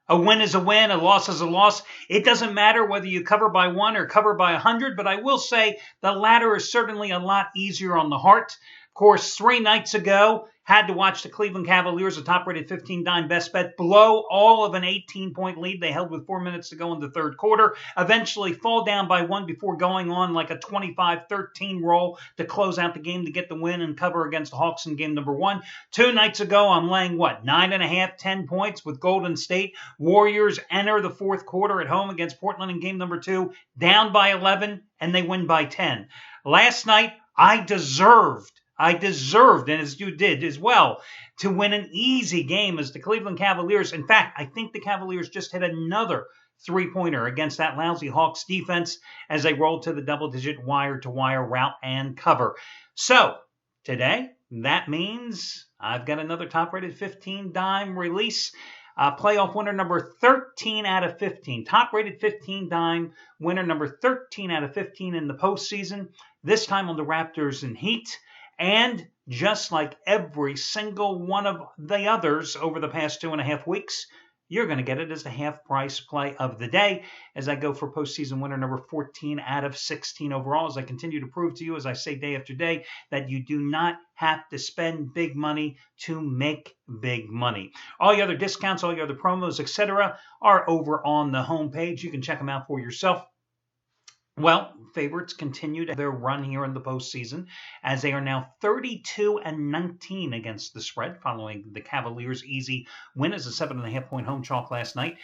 A win is a win, a loss is a loss. It doesn't matter whether you cover by 1 or cover by 100, but I will say the latter is certainly a lot easier on the heart. Of course, 3 nights ago, had to watch the Cleveland Cavaliers, a top-rated 15 dime best bet, blow all of an 18-point lead they held with 4 minutes to go in the third quarter, eventually fall down by 1 before going on like a 25-13 roll to close out the game to get the win and cover against the Hawks in game number 1. 2 nights ago, I'm laying, 9.5, 10 points with Golden State. Warriors enter the fourth quarter at home against Portland in game number 2, down by 11, and they win by 10. Last night, I deserved, and as you did as well, to win an easy game as the Cleveland Cavaliers. In fact, I think the Cavaliers just hit another three-pointer against that lousy Hawks defense as they rolled to the double-digit wire-to-wire route and cover. So, today, that means I've got another top-rated 15 dime release. Playoff winner number 13 out of 15. Top-rated 15 dime winner number 13 out of 15 in the postseason. This time on the Raptors and Heat. And just like every single one of the others over the past 2.5 weeks, you're going to get it as the half-price play of the day as I go for postseason winner number 14 out of 16 overall, as I continue to prove to you, as I say day after day, that you do not have to spend big money to make big money. All your other discounts, all your other promos, etc. are over on the homepage. You can check them out for yourself. Well, favorites continue to their run here in the postseason as they are now 32-19 against the spread following the Cavaliers' easy win as a 7.5-point home chalk last night.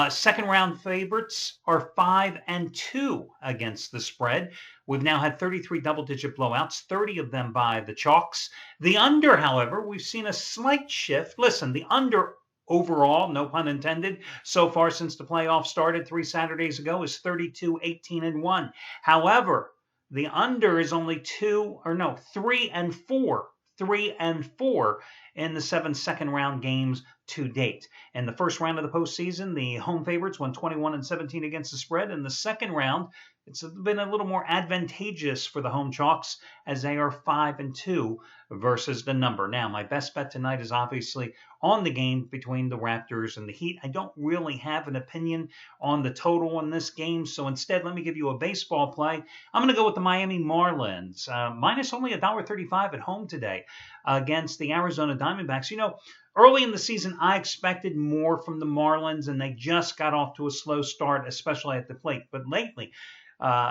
Second round favorites are 5-2 against the spread. We've now had 33 double-digit blowouts, 30 of them by the chalks. The under, however, we've seen a slight shift. Listen, the under overall, no pun intended, so far since the playoffs started 3 Saturdays ago is 32-18-1. However, the under is only 3-4. 3-4 in the 7 second-round games to date. In the first round of the postseason, the home favorites won 21-17 against the spread. In the second round, it's been a little more advantageous for the home chalks as they are 5-2 versus the number. Now, my best bet tonight is obviously on the game between the Raptors and the Heat. I don't really have an opinion on the total in this game, so instead, let me give you a baseball play. I'm going to go with the Miami Marlins, minus only $1.35 at home today against the Arizona Diamondbacks. You know, early in the season, I expected more from the Marlins, and they just got off to a slow start, especially at the plate. But lately,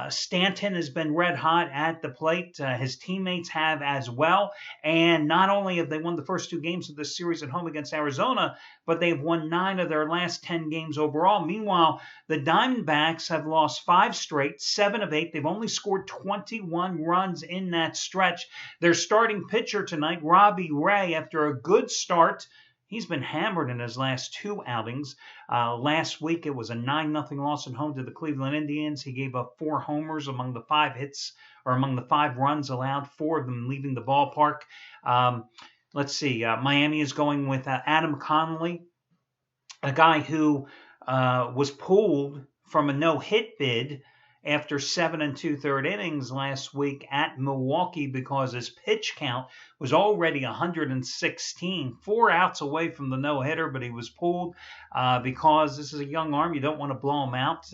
Stanton has been red hot at the plate. His teammates have as well. And not only have they won the first 2 games of this series at home against Arizona, but they've won 9 of their last 10 games overall. Meanwhile, the Diamondbacks have lost 5 straight, 7 of 8. They've only scored 21 runs in that stretch. Their starting pitcher tonight, Robbie Ray, after a good start, he's been hammered in his last 2 outings. Last week, it was a 9-0 loss at home to the Cleveland Indians. He gave up 4 homers among the 5 hits, or among the 5 runs allowed, 4 of them leaving the ballpark. Let's see. Miami is going with Adam Conley, a guy who was pulled from a no-hit bid after 7 2/3 innings last week at Milwaukee because his pitch count was already 116, 4 outs away from the no-hitter, but he was pulled because this is a young arm. You don't want to blow him out.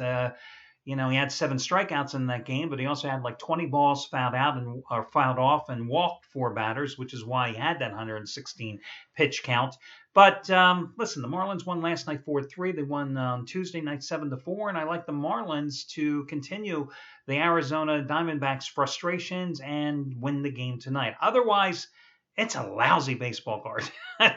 He had 7 strikeouts in that game, but he also had like 20 balls fouled off and walked 4 batters, which is why he had that 116 pitch count. But listen, the Marlins won last night 4-3. They won Tuesday night 7-4, and I like the Marlins to continue the Arizona Diamondbacks' frustrations and win the game tonight. Otherwise, it's a lousy baseball card.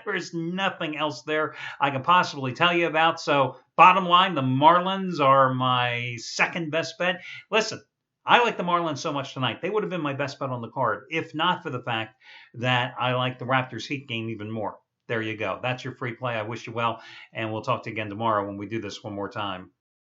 There's nothing else there I can possibly tell you about. So, bottom line, the Marlins are my second best bet. Listen, I like the Marlins so much tonight. They would have been my best bet on the card, if not for the fact that I like the Raptors Heat game even more. There you go. That's your free play. I wish you well, and we'll talk to you again tomorrow when we do this one more time.